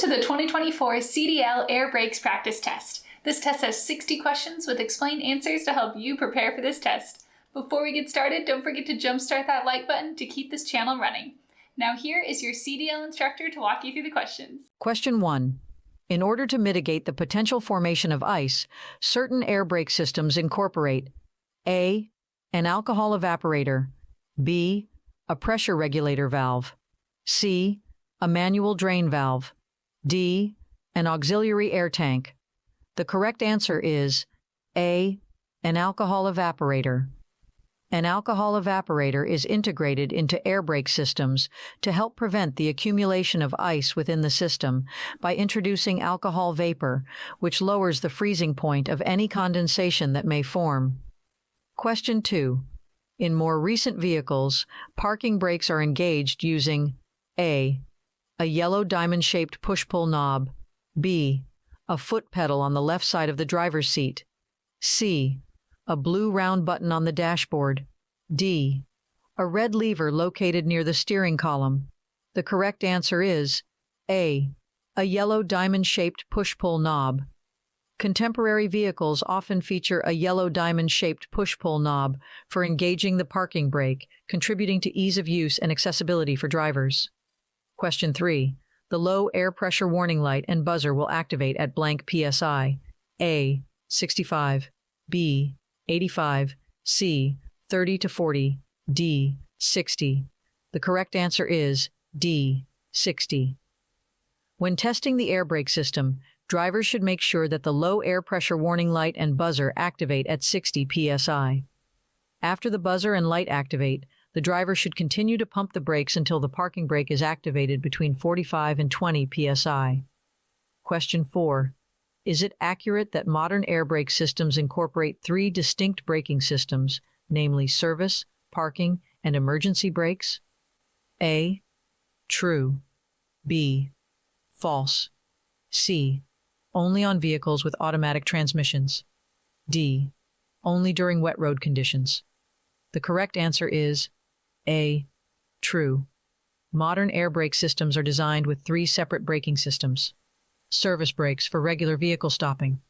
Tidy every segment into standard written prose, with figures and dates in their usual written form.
to the 2024 CDL Air Brakes Practice Test. This test has 60 questions with explained answers to help you prepare for this test. Before we get started, don't forget to jumpstart that like button to keep this channel running. Now here is your CDL instructor to walk you through the questions. Question 1. In order to mitigate the potential formation of ice, certain air brake systems incorporate A. An alcohol evaporator, B. A pressure regulator valve, C. A manual drain valve, D. An auxiliary air tank. The correct answer is A. An alcohol evaporator. An alcohol evaporator is integrated into air brake systems to help prevent the accumulation of ice within the system by introducing alcohol vapor, which lowers the freezing point of any condensation that may form. Question 2. In more recent vehicles, parking brakes are engaged using A. A yellow diamond-shaped push-pull knob, B. A foot pedal on the left side of the driver's seat, C. A blue round button on the dashboard, D. A red lever located near the steering column. The correct answer is A. A yellow diamond-shaped push-pull knob. Contemporary vehicles often feature a yellow diamond-shaped push-pull knob for engaging the parking brake, contributing to ease of use and accessibility for drivers. Question 3. The low air pressure warning light and buzzer will activate at blank PSI. A. 65, B. 85, C. 30 to 40, D. 60. The correct answer is D. 60. When testing the air brake system, drivers should make sure that the low air pressure warning light and buzzer activate at 60 psi. After the buzzer and light activate, the driver should continue to pump the brakes until the parking brake is activated between 45 and 20 psi. Question 4. Is it accurate that modern air brake systems incorporate 3 distinct braking systems, namely service, parking, and emergency brakes? A. True. B. False. C. Only on vehicles with automatic transmissions. D. Only during wet road conditions. The correct answer is A. True. Modern air brake systems are designed with 3 separate braking systems. Service brakes for regular vehicle stopping,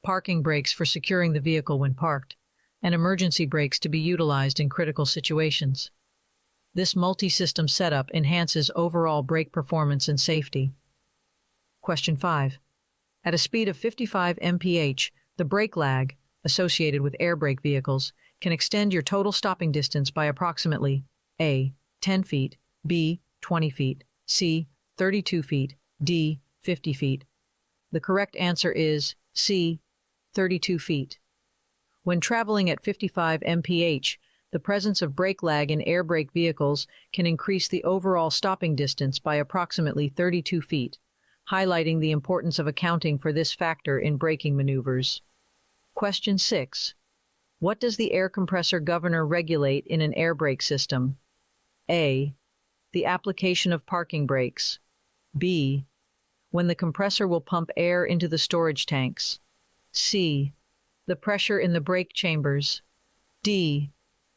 parking brakes for securing the vehicle when parked, and emergency brakes to be utilized in critical situations. This multi-system setup enhances overall brake performance and safety. Question 5. At a speed of 55 mph, the brake lag, associated with air brake vehicles, can extend your total stopping distance by approximately A. 10 feet, B. 20 feet, C. 32 feet, D. 50 feet. The correct answer is C. 32 feet. When traveling at 55 mph, the presence of brake lag in air brake vehicles can increase the overall stopping distance by approximately 32 feet, highlighting the importance of accounting for this factor in braking maneuvers. Question 6. What does the air compressor governor regulate in an air brake system? A. The application of parking brakes. B. When the compressor will pump air into the storage tanks. C. The pressure in the brake chambers. D.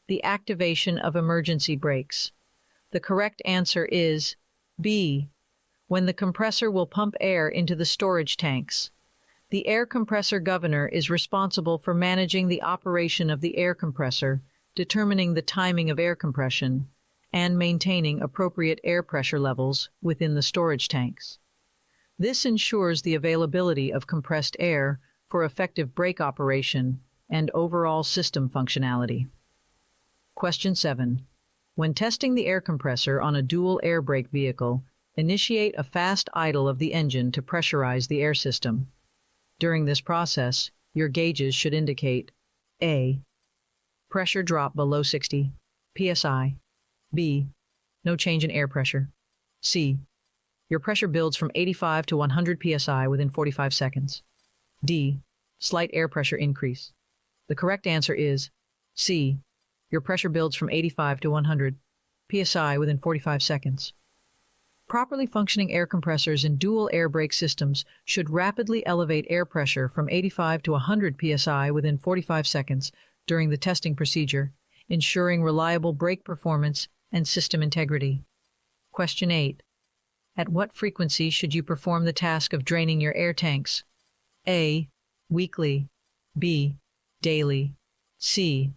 The activation of emergency brakes. The correct answer is B. When the compressor will pump air into the storage tanks. The air compressor governor is responsible for managing the operation of the air compressor, determining the timing of air compression, and maintaining appropriate air pressure levels within the storage tanks. This ensures the availability of compressed air for effective brake operation and overall system functionality. Question 7. When testing the air compressor on a dual air brake vehicle, initiate a fast idle of the engine to pressurize the air system. During this process, your gauges should indicate A. Pressure drop below 60 psi. B. No change in air pressure. C. Your pressure builds from 85 to 100 psi within 45 seconds. D. Slight air pressure increase. The correct answer is C. Your pressure builds from 85 to 100 psi within 45 seconds. Properly functioning air compressors in dual air brake systems should rapidly elevate air pressure from 85 to 100 psi within 45 seconds during the testing procedure, ensuring reliable brake performance and system integrity. Question 8. At what frequency should you perform the task of draining your air tanks? A. Weekly. B. Daily. C.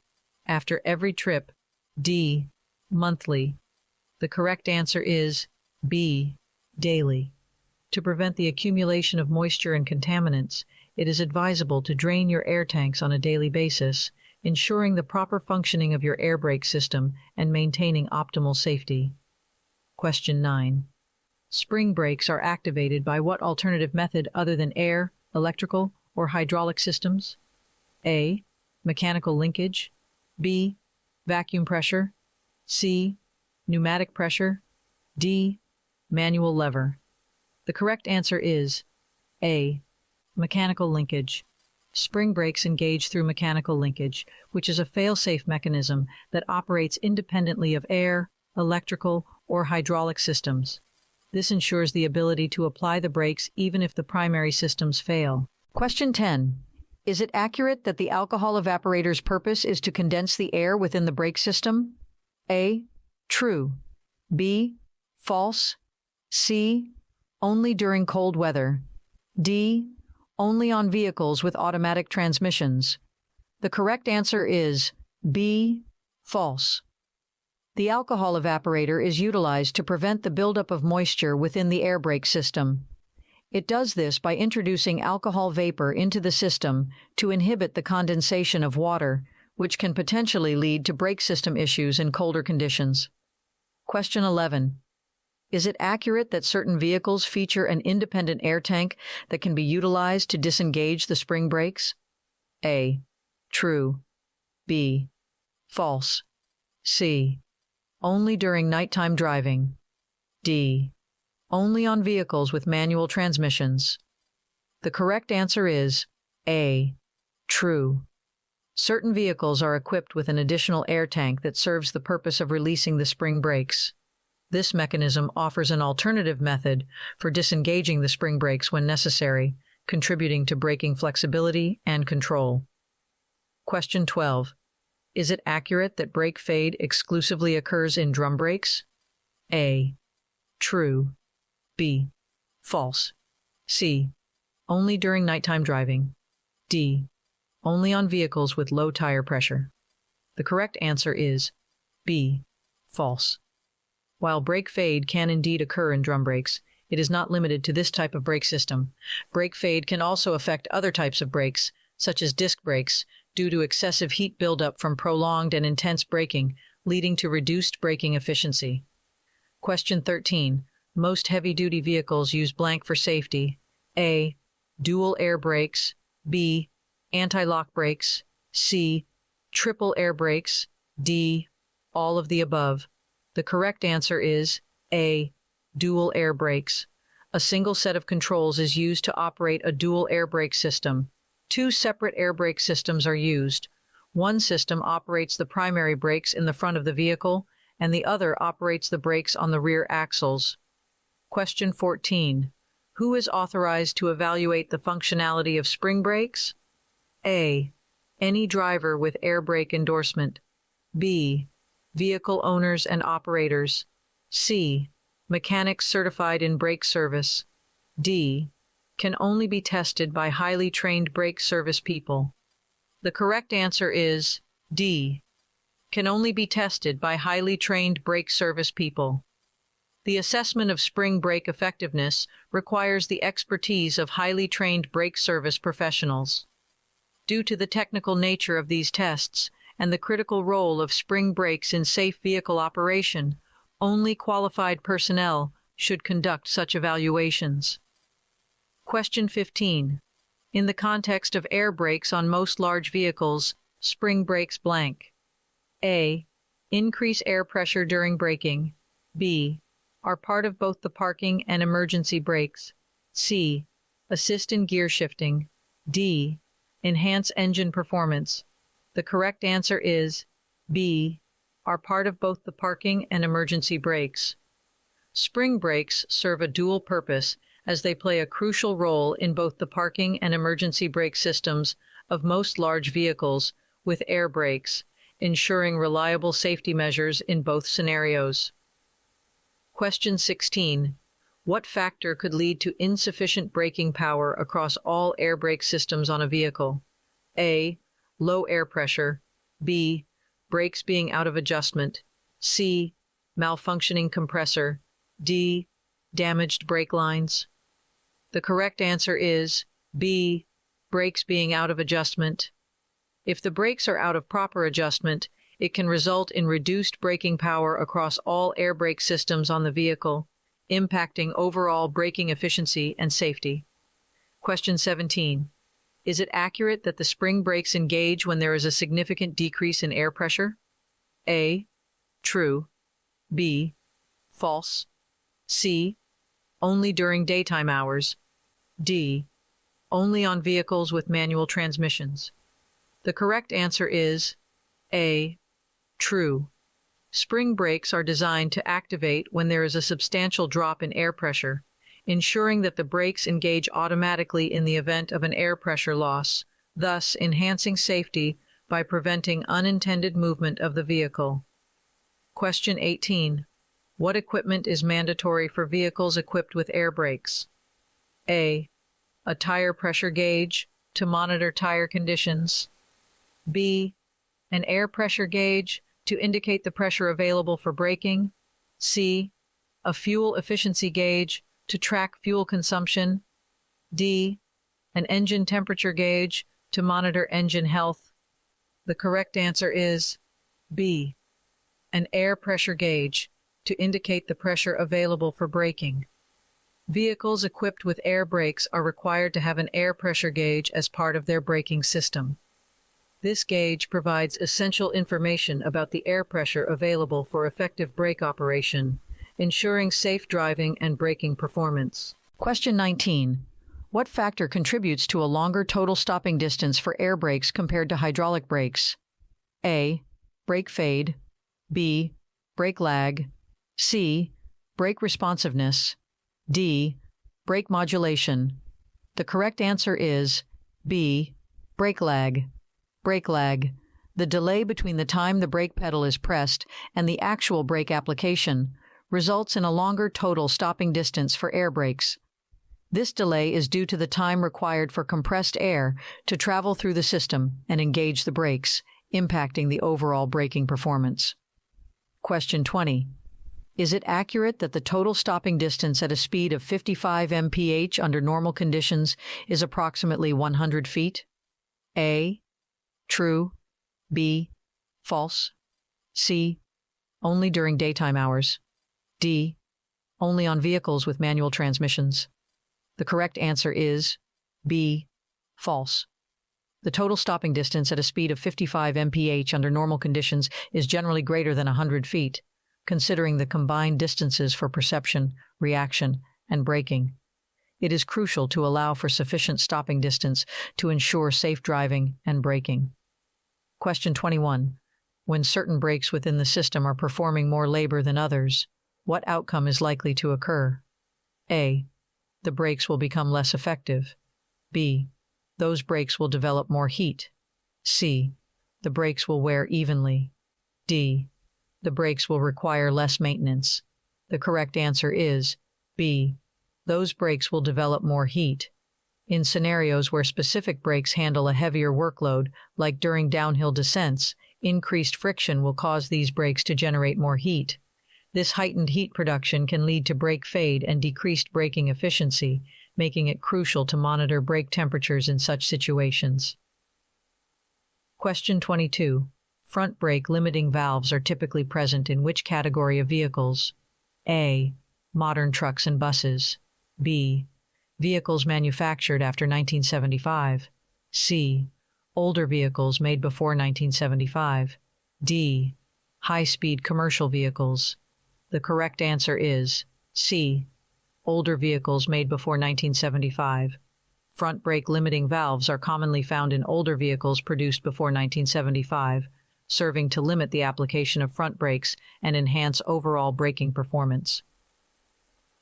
After every trip. D. Monthly. The correct answer is B. Daily. To prevent the accumulation of moisture and contaminants, it is advisable to drain your air tanks on a daily basis, ensuring the proper functioning of your air brake system and maintaining optimal safety. Question 9. Spring brakes are activated by what alternative method other than air, electrical, or hydraulic systems? A. Mechanical linkage. B. Vacuum pressure. C. Pneumatic pressure. D. Manual lever. The correct answer is A. Mechanical linkage. Spring brakes engage through mechanical linkage, which is a fail-safe mechanism that operates independently of air, electrical, or hydraulic systems. This ensures the ability to apply the brakes even if the primary systems fail. Question 10. Is it accurate that the alcohol evaporator's purpose is to condense the air within the brake system? A. True. B. False. C. Only during cold weather. D. Only on vehicles with automatic transmissions. The correct answer is B. False. The alcohol evaporator is utilized to prevent the buildup of moisture within the air brake system. It does this by introducing alcohol vapor into the system to inhibit the condensation of water, which can potentially lead to brake system issues in colder conditions. Question 11. Is it accurate that certain vehicles feature an independent air tank that can be utilized to disengage the spring brakes? A. True. B. False. C. Only during nighttime driving. D. Only on vehicles with manual transmissions. The correct answer is A. True. Certain vehicles are equipped with an additional air tank that serves the purpose of releasing the spring brakes. This mechanism offers an alternative method for disengaging the spring brakes when necessary, contributing to braking flexibility and control. Question 12. Is it accurate that brake fade exclusively occurs in drum brakes? A. True. B. False. C. Only during nighttime driving. D. Only on vehicles with low tire pressure. The correct answer is B. False. While brake fade can indeed occur in drum brakes, it is not limited to this type of brake system. Brake fade can also affect other types of brakes, such as disc brakes, due to excessive heat buildup from prolonged and intense braking, leading to reduced braking efficiency. Question 13. Most heavy-duty vehicles use blank for safety. A. Dual air brakes. B. Anti-lock brakes. C. Triple air brakes. D. All of the above. The correct answer is A. Dual air brakes. A single set of controls is used to operate a dual air brake system. Two separate air brake systems are used. One system operates the primary brakes in the front of the vehicle, and the other operates the brakes on the rear axles. Question 14. Who is authorized to evaluate the functionality of spring brakes? A. Any driver with air brake endorsement. B. Vehicle owners and operators. C. Mechanics certified in brake service. D. Can only be tested by highly trained brake service people. The correct answer is D. Can only be tested by highly trained brake service people. The assessment of spring brake effectiveness requires the expertise of highly trained brake service professionals. Due to the technical nature of these tests and the critical role of spring brakes in safe vehicle operation, only qualified personnel should conduct such evaluations. Question 15. In the context of air brakes on most large vehicles, spring brakes blank. A. Increase air pressure during braking. B. Are part of both the parking and emergency brakes. C. Assist in gear shifting. D. Enhance engine performance. The correct answer is B. Are part of both the parking and emergency brakes. Spring brakes serve a dual purpose as they play a crucial role in both the parking and emergency brake systems of most large vehicles with air brakes, ensuring reliable safety measures in both scenarios. Question 16. What factor could lead to insufficient braking power across all air brake systems on a vehicle? A. Low air pressure. B. Brakes being out of adjustment. C. Malfunctioning compressor. D. Damaged brake lines. The correct answer is B. Brakes being out of adjustment. If the brakes are out of proper adjustment, it can result in reduced braking power across all air brake systems on the vehicle, impacting overall braking efficiency and safety. Question 17. Is it accurate that the spring brakes engage when there is a significant decrease in air pressure? A. True. B. False. C. Only during daytime hours. D. Only on vehicles with manual transmissions. The correct answer is A. True. Spring brakes are designed to activate when there is a substantial drop in air pressure, ensuring that the brakes engage automatically in the event of an air pressure loss, thus enhancing safety by preventing unintended movement of the vehicle. Question 18. What equipment is mandatory for vehicles equipped with air brakes? A. A tire pressure gauge to monitor tire conditions. B. An air pressure gauge to indicate the pressure available for braking. C. A fuel efficiency gauge to track fuel consumption. D. An engine temperature gauge to monitor engine health. The correct answer is B. An air pressure gauge to indicate the pressure available for braking. Vehicles equipped with air brakes are required to have an air pressure gauge as part of their braking system. This gauge provides essential information about the air pressure available for effective brake operation, ensuring safe driving and braking performance. Question 19. What factor contributes to a longer total stopping distance for air brakes compared to hydraulic brakes? A. Brake fade. B. Brake lag. C. Brake responsiveness. D. Brake modulation. The correct answer is B. Brake lag. Brake lag. The delay between the time the brake pedal is pressed and the actual brake application results in a longer total stopping distance for air brakes. This delay is due to the time required for compressed air to travel through the system and engage the brakes, impacting the overall braking performance. Question 20. Is it accurate that the total stopping distance at a speed of 55 mph under normal conditions is approximately 100 feet? A. True. B. False. C. Only during daytime hours. D. Only on vehicles with manual transmissions. The correct answer is B. False. The total stopping distance at a speed of 55 mph under normal conditions is generally greater than 100 feet, considering the combined distances for perception, reaction, and braking. It is crucial to allow for sufficient stopping distance to ensure safe driving and braking. Question 21. When certain brakes within the system are performing more labor than others, what outcome is likely to occur? A. The brakes will become less effective. B. Those brakes will develop more heat. C. The brakes will wear evenly. D. The brakes will require less maintenance. The correct answer is B. Those brakes will develop more heat. In scenarios where specific brakes handle a heavier workload, like during downhill descents, increased friction will cause these brakes to generate more heat. This heightened heat production can lead to brake fade and decreased braking efficiency, making it crucial to monitor brake temperatures in such situations. Question 22. Front brake limiting valves are typically present in which category of vehicles? A. Modern trucks and buses. B. Vehicles manufactured after 1975. C. Older vehicles made before 1975. D. High-speed commercial vehicles. The correct answer is C. Older vehicles made before 1975. Front brake limiting valves are commonly found in older vehicles produced before 1975, serving to limit the application of front brakes and enhance overall braking performance.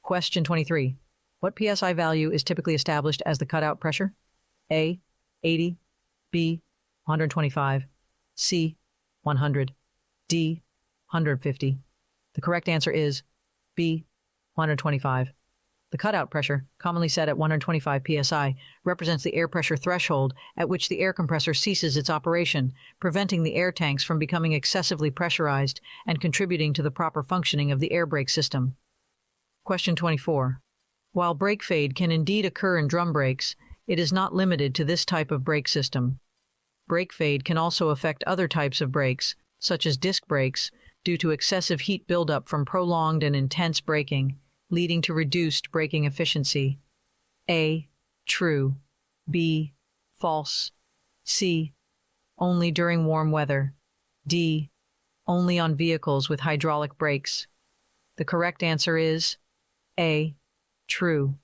Question 23. What PSI value is typically established as the cutout pressure? A. 80. B. 125. C. 100. D. 150. The correct answer is B. 125. The cutout pressure, commonly set at 125 psi, represents the air pressure threshold at which the air compressor ceases its operation, preventing the air tanks from becoming excessively pressurized and contributing to the proper functioning of the air brake system. Question 24. While brake fade can indeed occur in drum brakes, it is not limited to this type of brake system. Brake fade can also affect other types of brakes, such as disc brakes, due to excessive heat buildup from prolonged and intense braking, leading to reduced braking efficiency. A. True. B. False. C. Only during warm weather. D. Only on vehicles with hydraulic brakes. The correct answer is A. True.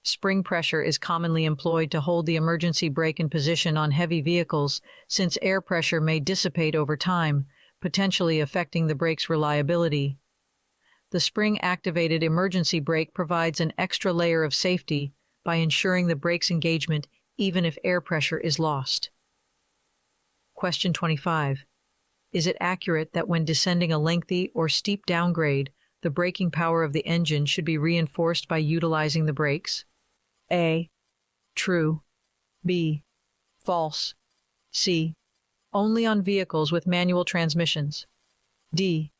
Spring pressure is commonly employed to hold the emergency brake in position on heavy vehicles, since air pressure may dissipate over time, potentially affecting the brake's reliability. The spring-activated emergency brake provides an extra layer of safety by ensuring the brake's engagement even if air pressure is lost. Question 25. Is it accurate that when descending a lengthy or steep downgrade, the braking power of the engine should be reinforced by utilizing the brakes? A. True. B. False. C. Only on vehicles with manual transmissions. D.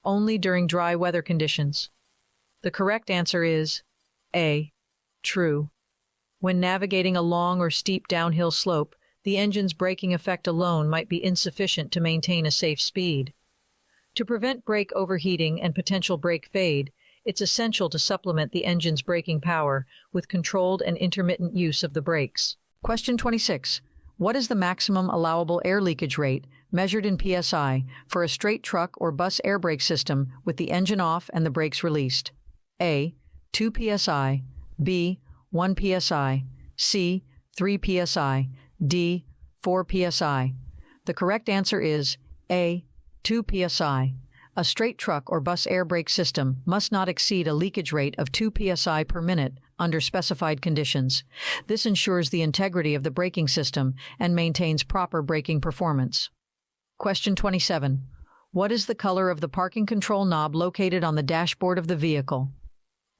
Only during dry weather conditions. The correct answer is A. True. When navigating a long or steep downhill slope, the engine's braking effect alone might be insufficient to maintain a safe speed. To prevent brake overheating and potential brake fade, it's essential to supplement the engine's braking power with controlled and intermittent use of the brakes. Question 26. What is the maximum allowable air leakage rate, measured in psi, for a straight truck or bus air brake system with the engine off and the brakes released? A. 2 psi. B. 1 psi. C. 3 psi. D. 4 psi. The correct answer is A. 2 psi. A straight truck or bus air brake system must not exceed a leakage rate of 2 psi per minute under specified conditions. This ensures the integrity of the braking system and maintains proper braking performance. Question 27. What is the color of the parking control knob located on the dashboard of the vehicle?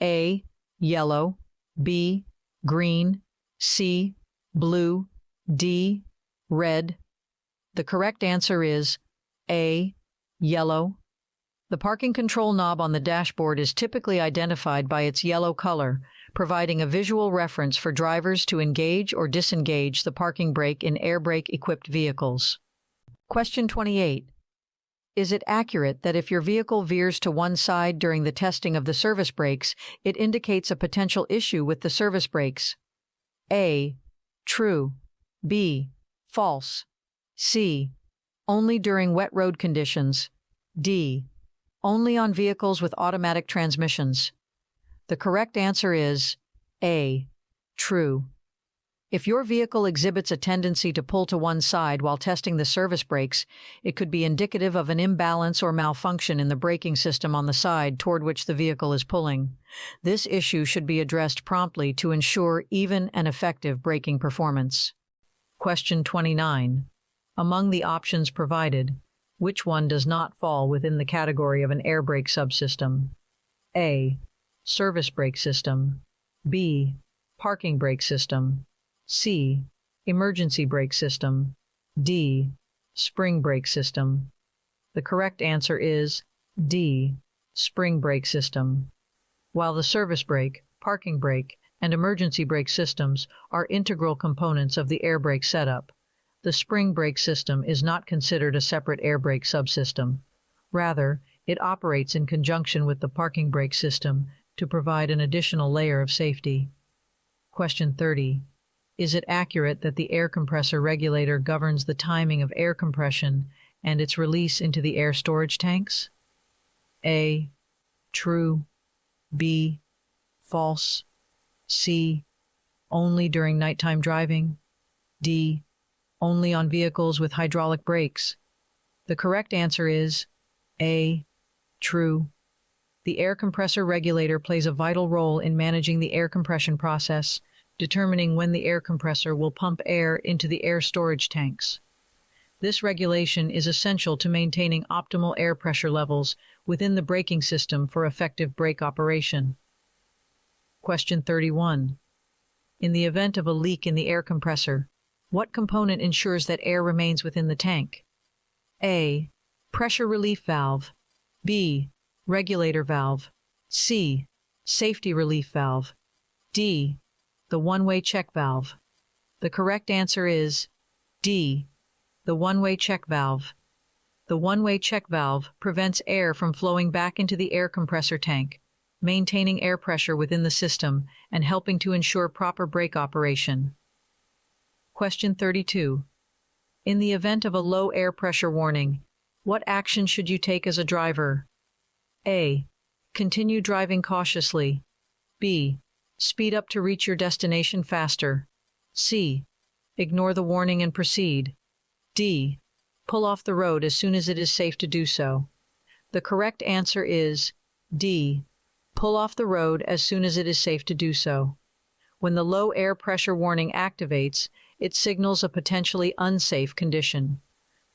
A. Yellow. B. Green. C. Blue. D. Red. The correct answer is A. Yellow. The parking control knob on the dashboard is typically identified by its yellow color, providing a visual reference for drivers to engage or disengage the parking brake in air brake-equipped vehicles. Question 28. Is it accurate that if your vehicle veers to one side during the testing of the service brakes, it indicates a potential issue with the service brakes? A. True. B. False. C. Only during wet road conditions. D. Only on vehicles with automatic transmissions. The correct answer is A. True. If your vehicle exhibits a tendency to pull to one side while testing the service brakes, it could be indicative of an imbalance or malfunction in the braking system on the side toward which the vehicle is pulling. This issue should be addressed promptly to ensure even and effective braking performance. Question 29. Among the options provided, which one does not fall within the category of an air brake subsystem? A. Service brake system. B. Parking brake system. C. Emergency brake system. D. Spring brake system. The correct answer is D. Spring brake system. While the service brake, parking brake, and emergency brake systems are integral components of the air brake setup, the spring brake system is not considered a separate air brake subsystem. Rather, it operates in conjunction with the parking brake system to provide an additional layer of safety. Question 30. Is it accurate that the air compressor regulator governs the timing of air compression and its release into the air storage tanks? A. True. B. False. C. Only during nighttime driving. D. Only on vehicles with hydraulic brakes. The correct answer is A. True. The air compressor regulator plays a vital role in managing the air compression process, determining when the air compressor will pump air into the air storage tanks. This regulation is essential to maintaining optimal air pressure levels within the braking system for effective brake operation. Question 31. In the event of a leak in the air compressor, what component ensures that air remains within the tank? A. Pressure relief valve. B. Regulator valve. C. Safety relief valve. D. The one-way check valve. The correct answer is D. The one-way check valve. The one-way check valve prevents air from flowing back into the air compressor tank, maintaining air pressure within the system and helping to ensure proper brake operation. Question 32. In the event of a low air pressure warning, what action should you take as a driver? A. Continue driving cautiously. B. Speed up to reach your destination faster. C. Ignore the warning and proceed. D. Pull off the road as soon as it is safe to do so. The correct answer is D. Pull off the road as soon as it is safe to do so. When the low air pressure warning activates, it signals a potentially unsafe condition.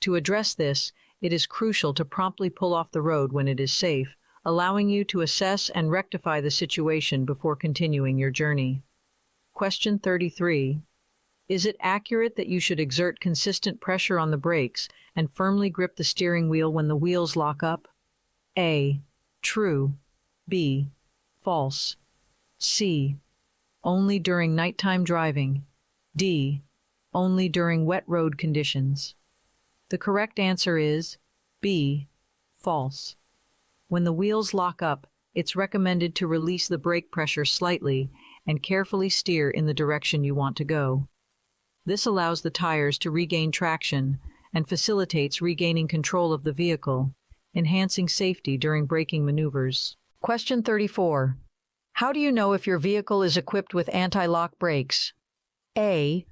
To address this, it is crucial to promptly pull off the road when it is safe, allowing you to assess and rectify the situation before continuing your journey. Question 33. Is it accurate that you should exert consistent pressure on the brakes and firmly grip the steering wheel when the wheels lock up? A. True. B. False. C. Only during nighttime driving. D. Only during wet road conditions. The correct answer is B. False. When the wheels lock up, it's recommended to release the brake pressure slightly and carefully steer in the direction you want to go. This allows the tires to regain traction and facilitates regaining control of the vehicle, enhancing safety during braking maneuvers. Question 34. How do you know if your vehicle is equipped with anti-lock brakes? A.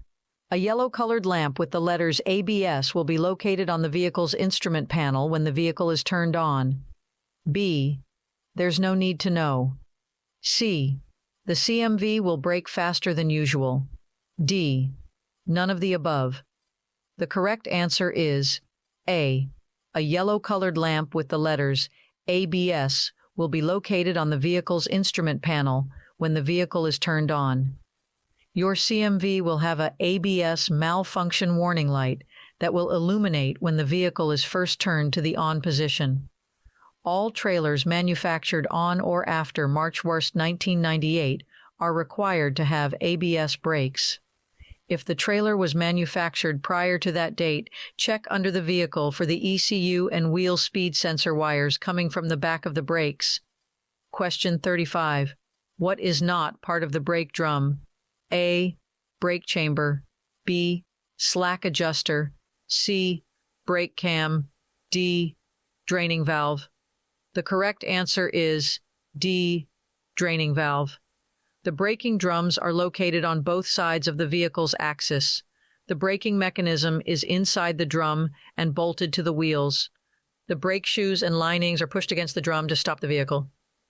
A yellow-colored lamp with the letters ABS will be located on the vehicle's instrument panel when the vehicle is turned on. B. There's no need to know. C. The CMV will brake faster than usual. D. None of the above. The correct answer is A. A yellow-colored lamp with the letters ABS will be located on the vehicle's instrument panel when the vehicle is turned on. Your CMV will have a ABS malfunction warning light that will illuminate when the vehicle is first turned to the on position. All trailers manufactured on or after March 1st, 1998 are required to have ABS brakes. If the trailer was manufactured prior to that date, check under the vehicle for the ECU and wheel speed sensor wires coming from the back of the brakes. Question 35. What is not part of the brake drum? A. Brake chamber. B. Slack adjuster. C. Brake cam. D. Draining valve. The correct answer is D. Draining valve. The braking drums are located on both sides of the vehicle's axis. The braking mechanism is inside the drum and bolted to the wheels. The brake shoes and linings are pushed against the drum to stop the vehicle.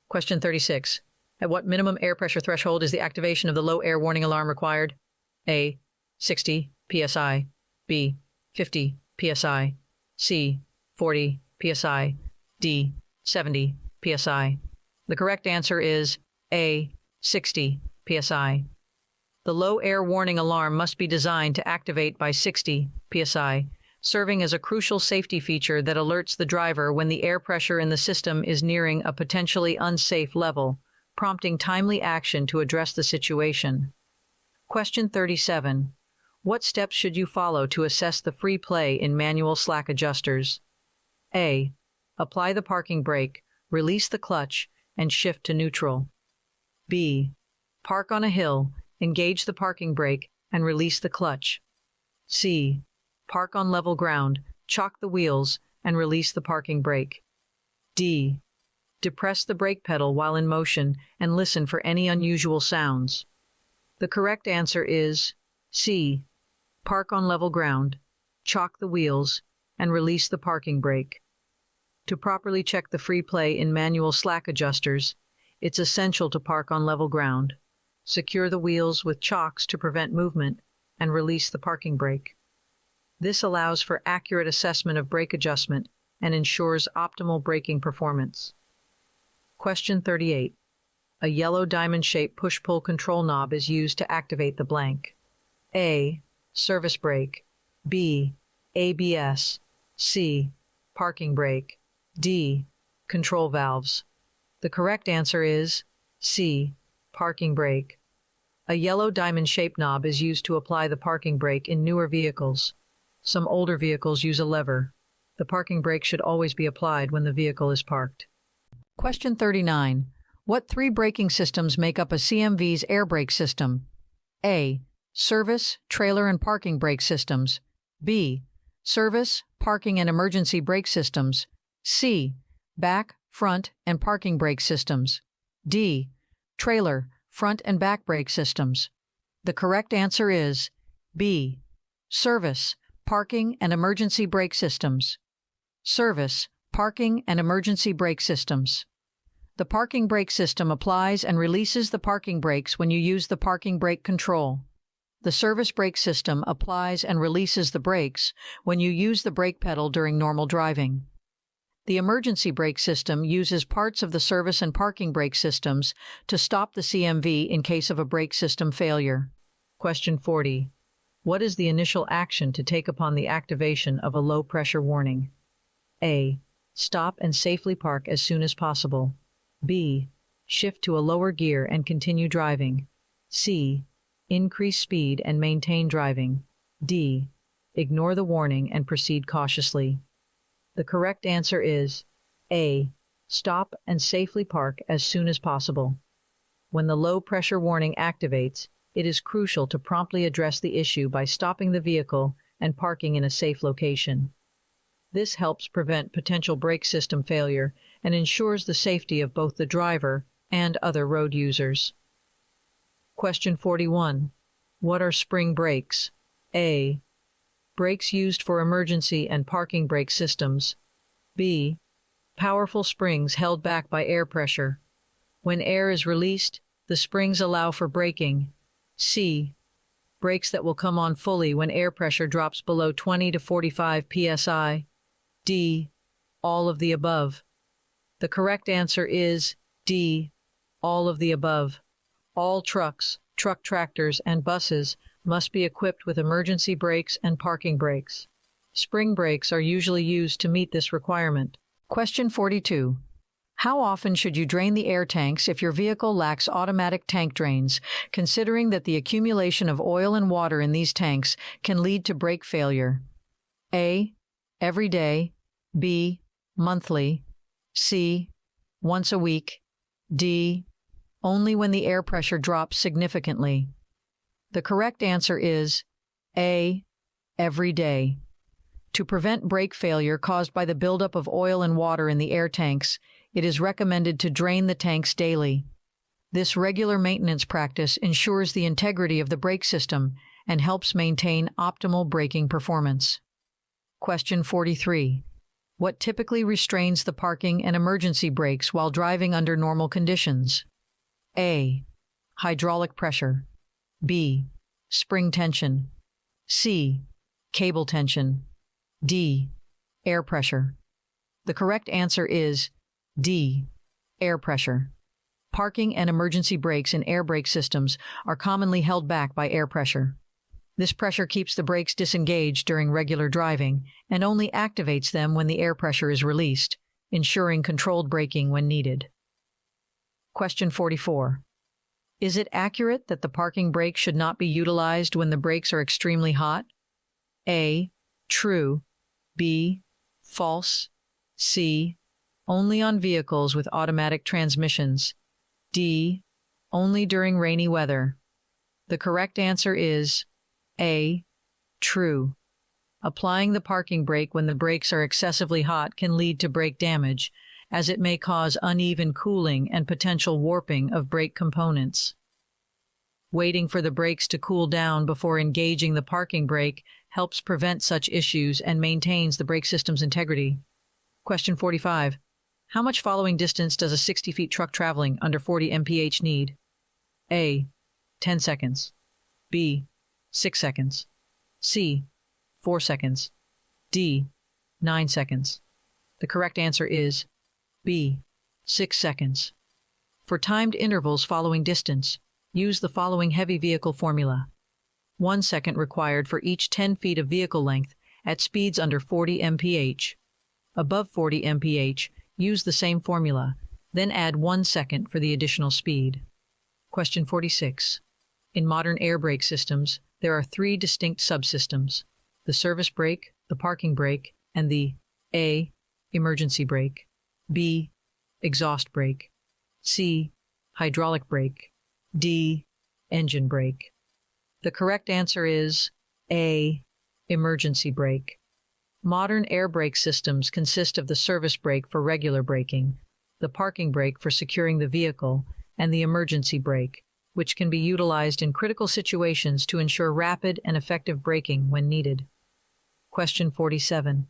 Question 36. At what minimum air pressure threshold is the activation of the low air warning alarm required? A. 60 psi. B. 50 psi. C. 40 psi. D. 70 psi. The correct answer is A. 60 psi. The low air warning alarm must be designed to activate by 60 psi, serving as a crucial safety feature that alerts the driver when the air pressure in the system is nearing a potentially unsafe level, prompting timely action to address the situation. Question 37. What steps should you follow to assess the free play in manual slack adjusters? A. Apply the parking brake, release the clutch, and shift to neutral. B. Park on a hill, engage the parking brake, and release the clutch. C. Park on level ground, chock the wheels, and release the parking brake. D. Depress the brake pedal while in motion and listen for any unusual sounds. The correct answer is C. Park on level ground, chock the wheels, and release the parking brake. To properly check the free play in manual slack adjusters, it's essential to park on level ground, secure the wheels with chocks to prevent movement, and release the parking brake. This allows for accurate assessment of brake adjustment and ensures optimal braking performance. Question 38. A yellow diamond-shaped push-pull control knob is used to activate the blank. A. Service brake. B. ABS. C. Parking brake. D. Control valves. The correct answer is C. Parking brake. A yellow diamond-shaped knob is used to apply the parking brake in newer vehicles. Some older vehicles use a lever. The parking brake should always be applied when the vehicle is parked. Question 39. What three braking systems make up a CMV's air brake system? A. Service, trailer, and parking brake systems. B. Service, parking, and emergency brake systems. C. Back, front, and parking brake systems. D. Trailer, front, and back brake systems. The correct answer is B. Service, parking, and emergency brake systems. Service, parking, and emergency brake systems. The parking brake system applies and releases the parking brakes when you use the parking brake control. The service brake system applies and releases the brakes when you use the brake pedal during normal driving. The emergency brake system uses parts of the service and parking brake systems to stop the CMV in case of a brake system failure. Question 40. What is the initial action to take upon the activation of a low-pressure warning? A. Stop and safely park as soon as possible. B. Shift to a lower gear and continue driving. C. Increase speed and maintain driving. D. Ignore the warning and proceed cautiously. The correct answer is A. Stop and safely park as soon as possible. When the low-pressure warning activates, it is crucial to promptly address the issue by stopping the vehicle and parking in a safe location. This helps prevent potential brake system failure and ensures the safety of both the driver and other road users. Question 41. What are spring brakes? A. Brakes used for emergency and parking brake systems. B. Powerful springs held back by air pressure. When air is released, the springs allow for braking. C. Brakes that will come on fully when air pressure drops below 20 to 45 psi. D. All of the above. The correct answer is D. All of the above. All trucks, truck tractors, and buses must be equipped with emergency brakes and parking brakes. Spring brakes are usually used to meet this requirement. Question 42. How often should you drain the air tanks if your vehicle lacks automatic tank drains, considering that the accumulation of oil and water in these tanks can lead to brake failure? A. Every day. B. Monthly. C. Once a week. D. Only when the air pressure drops significantly. The correct answer is A. Every day. To prevent brake failure caused by the buildup of oil and water in the air tanks, it is recommended to drain the tanks daily. This regular maintenance practice ensures the integrity of the brake system and helps maintain optimal braking performance. Question 43. What typically restrains the parking and emergency brakes while driving under normal conditions? A. Hydraulic pressure. B. Spring tension. C. Cable tension. D. Air pressure. The correct answer is D. Air pressure. Parking and emergency brakes in air brake systems are commonly held back by air pressure. This pressure keeps the brakes disengaged during regular driving and only activates them when the air pressure is released, ensuring controlled braking when needed. Question 44. Is it accurate that the parking brake should not be utilized when the brakes are extremely hot? A. True. B. False. C. Only on vehicles with automatic transmissions. D. Only during rainy weather. The correct answer is A. True. Applying the parking brake when the brakes are excessively hot can lead to brake damage, as it may cause uneven cooling and potential warping of brake components. Waiting for the brakes to cool down before engaging the parking brake helps prevent such issues and maintains the brake system's integrity. Question 45. How much following distance does a 60-feet truck traveling under 40 mph need? A. 10 seconds. B. 6 seconds. C. 4 seconds. D. 9 seconds. The correct answer is B. 6 seconds. For timed intervals following distance, use the following heavy vehicle formula. 1 second required for each 10 feet of vehicle length at speeds under 40 mph. Above 40 mph, use the same formula, then add 1 second for the additional speed. Question 46. In modern air brake systems, there are 3 distinct subsystems: the service brake, the parking brake, and the A. emergency brake, B. exhaust brake, C. hydraulic brake, D. engine brake. The correct answer is A. emergency brake. Modern air brake systems consist of the service brake for regular braking, the parking brake for securing the vehicle, and the emergency brake, which can be utilized in critical situations to ensure rapid and effective braking when needed. Question 47.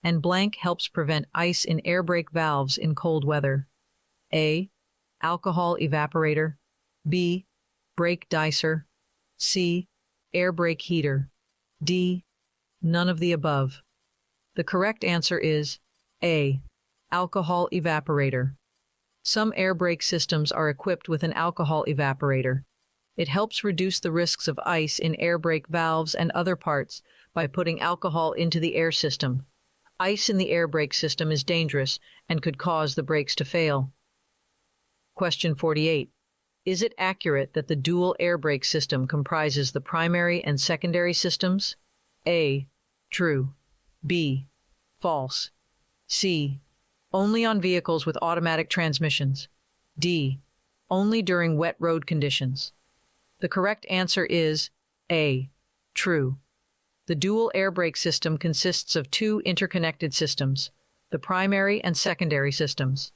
And blank helps prevent ice in air brake valves in cold weather. A. alcohol evaporator, B. brake dicer, C. air brake heater, D. none of the above. The correct answer is A. alcohol evaporator. Some air brake systems are equipped with an alcohol evaporator. It helps reduce the risks of ice in air brake valves and other parts by putting alcohol into the air system. Ice in the air brake system is dangerous and could cause the brakes to fail. Question 48. Is it accurate that the dual air brake system comprises the primary and secondary systems? A. True. B. False. C. Only on vehicles with automatic transmissions. D. Only during wet road conditions. The correct answer is A. True. The dual air brake system consists of 2 interconnected systems, the primary and secondary systems.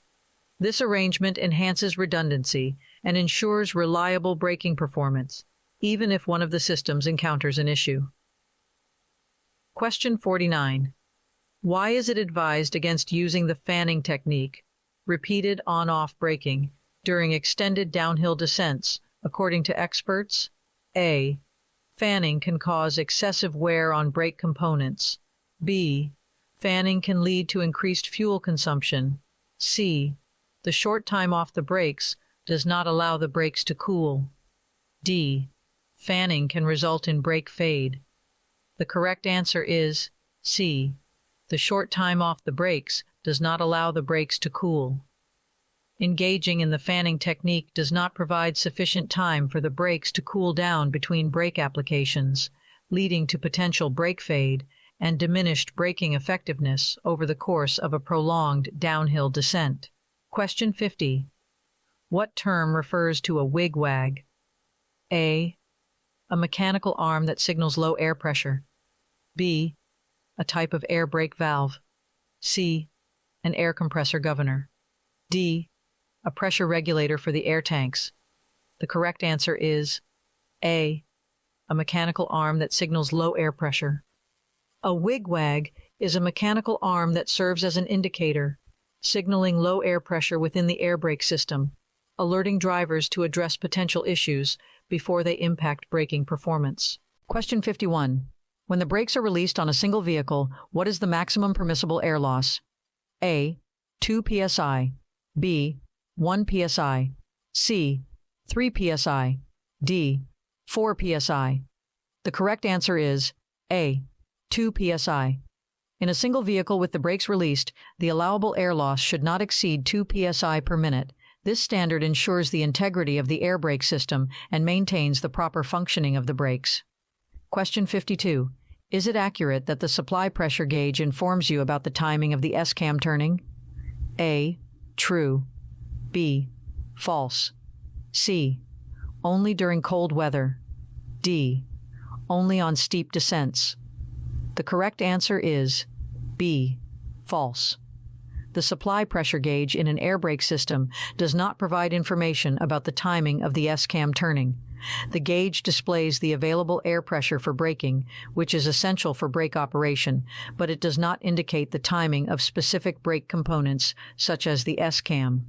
This arrangement enhances redundancy and ensures reliable braking performance, even if one of the systems encounters an issue. Question 49. Why is it advised against using the fanning technique, repeated on-off braking, during extended downhill descents, according to experts? A. Fanning can cause excessive wear on brake components. B. Fanning can lead to increased fuel consumption. C. The short time off the brakes does not allow the brakes to cool. D. Fanning can result in brake fade. The correct answer is C. The short time off the brakes does not allow the brakes to cool. Engaging in the fanning technique does not provide sufficient time for the brakes to cool down between brake applications, leading to potential brake fade and diminished braking effectiveness over the course of a prolonged downhill descent. Question 50. What term refers to a wig-wag? A. A mechanical arm that signals low air pressure. B. A type of air brake valve. C. An air compressor governor. D. A pressure regulator for the air tanks. The correct answer is A. A mechanical arm that signals low air pressure. A wig-wag is a mechanical arm that serves as an indicator, signaling low air pressure within the air brake system, alerting drivers to address potential issues before they impact braking performance. Question 51. When the brakes are released on a single vehicle, what is the maximum permissible air loss? A. 2 psi. B. 1 psi. C. 3 psi. D. 4 psi. The correct answer is A. 2 psi. In a single vehicle with the brakes released, the allowable air loss should not exceed 2 psi per minute. This standard ensures the integrity of the air brake system and maintains the proper functioning of the brakes. Question 52. Is it accurate that the supply pressure gauge informs you about the timing of the S-cam turning? A. True. B. False. C. Only during cold weather. D. Only on steep descents. The correct answer is B. False. The supply pressure gauge in an air brake system does not provide information about the timing of the S-cam turning. The gauge displays the available air pressure for braking, which is essential for brake operation, but it does not indicate the timing of specific brake components, such as the S-cam.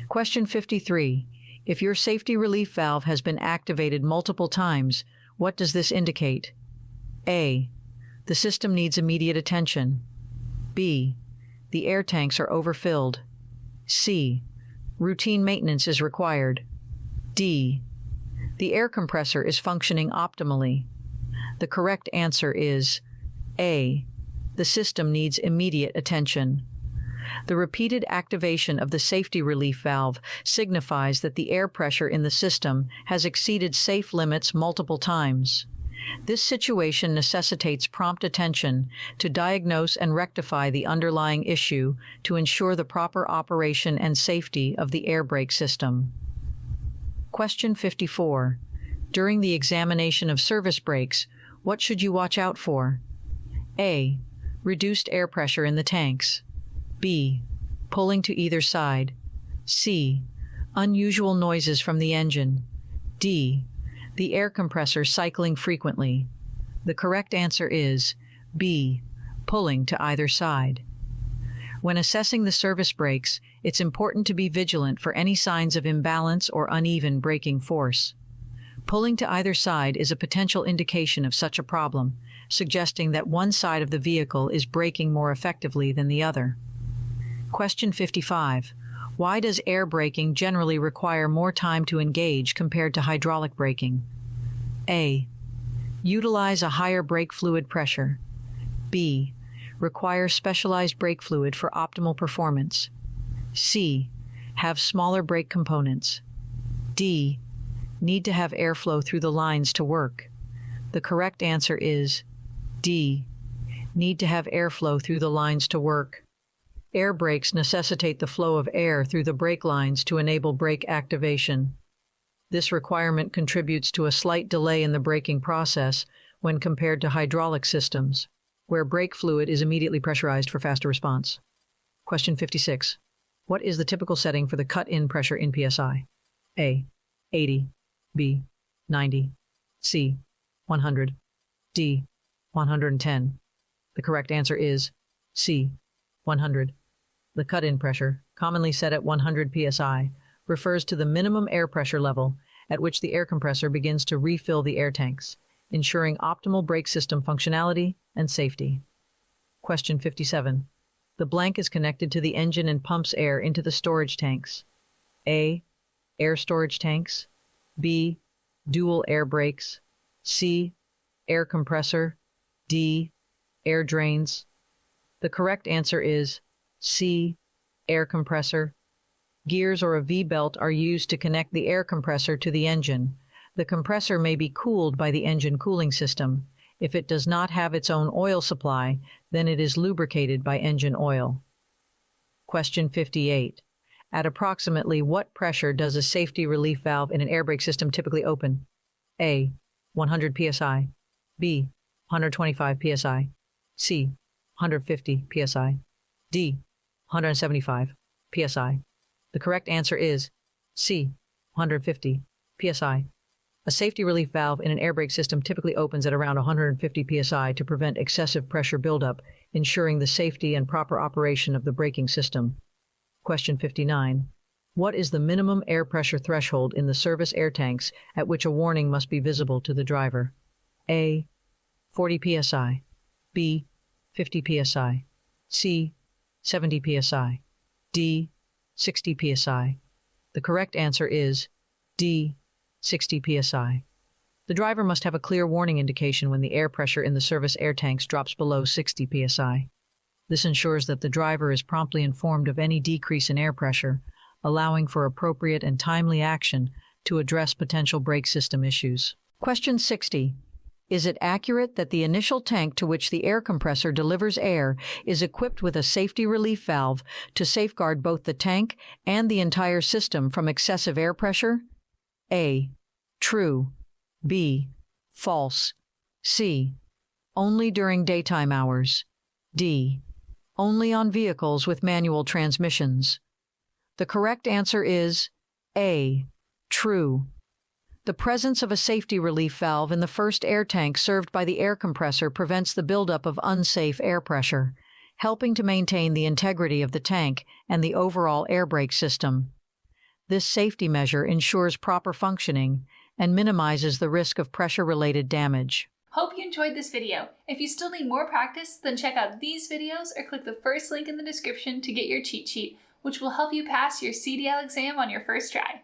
Question 53. If your safety relief valve has been activated multiple times, what does this indicate? A. The system needs immediate attention. B. The air tanks are overfilled. C. Routine maintenance is required. D. The air compressor is functioning optimally. The correct answer is A. The system needs immediate attention. The repeated activation of the safety relief valve signifies that the air pressure in the system has exceeded safe limits multiple times. This situation necessitates prompt attention to diagnose and rectify the underlying issue to ensure the proper operation and safety of the air brake system. Question 54. During the examination of service brakes, what should you watch out for? A. Reduced air pressure in the tanks. B. Pulling to either side. C. Unusual noises from the engine. D. The air compressor cycling frequently. The correct answer is B. Pulling to either side. When assessing the service brakes, it's important to be vigilant for any signs of imbalance or uneven braking force. Pulling to either side is a potential indication of such a problem, suggesting that one side of the vehicle is braking more effectively than the other. Question 55. Why does air braking generally require more time to engage compared to hydraulic braking? A. Utilize a higher brake fluid pressure. B. Require specialized brake fluid for optimal performance. C. Have smaller brake components. D. Need to have airflow through the lines to work. The correct answer is D. Need to have airflow through the lines to work. Air brakes necessitate the flow of air through the brake lines to enable brake activation. This requirement contributes to a slight delay in the braking process when compared to hydraulic systems, where brake fluid is immediately pressurized for faster response. Question 56. What is the typical setting for the cut-in pressure in PSI? A. 80. B. 90. C. 100. D. 110. The correct answer is C. 100. The cut-in pressure, commonly set at 100 psi, refers to the minimum air pressure level at which the air compressor begins to refill the air tanks, ensuring optimal brake system functionality and safety. Question 57. The blank is connected to the engine and pumps air into the storage tanks. A. Air storage tanks. B. Dual air brakes. C. Air compressor. D. Air drains. The correct answer is C. Air compressor. Gears or a V-belt are used to connect the air compressor to the engine. The compressor may be cooled by the engine cooling system. If it does not have its own oil supply, then it is lubricated by engine oil. Question 58. At approximately what pressure does a safety relief valve in an air brake system typically open? A. 100 psi. B. 125 psi. C. 150 psi. D. 175 psi. The correct answer is C. 150 psi. A safety relief valve in an air brake system typically opens at around 150 psi to prevent excessive pressure buildup, ensuring the safety and proper operation of the braking system. Question 59. What is the minimum air pressure threshold in the service air tanks at which a warning must be visible to the driver? A. 40 psi. B. 50 psi. C. 70 psi. D. 60 psi. The correct answer is D. 60 psi. The driver must have a clear warning indication when the air pressure in the service air tanks drops below 60 psi. This ensures that the driver is promptly informed of any decrease in air pressure, allowing for appropriate and timely action to address potential brake system issues. Question 60. Is it accurate that the initial tank to which the air compressor delivers air is equipped with a safety relief valve to safeguard both the tank and the entire system from excessive air pressure? A. True. B. False. C. Only during daytime hours. D. Only on vehicles with manual transmissions. The correct answer is A. True. The presence of a safety relief valve in the first air tank served by the air compressor prevents the buildup of unsafe air pressure, helping to maintain the integrity of the tank and the overall air brake system. This safety measure ensures proper functioning and minimizes the risk of pressure-related damage. Hope you enjoyed this video. If you still need more practice, then check out these videos or click the first link in the description to get your cheat sheet, which will help you pass your CDL exam on your first try.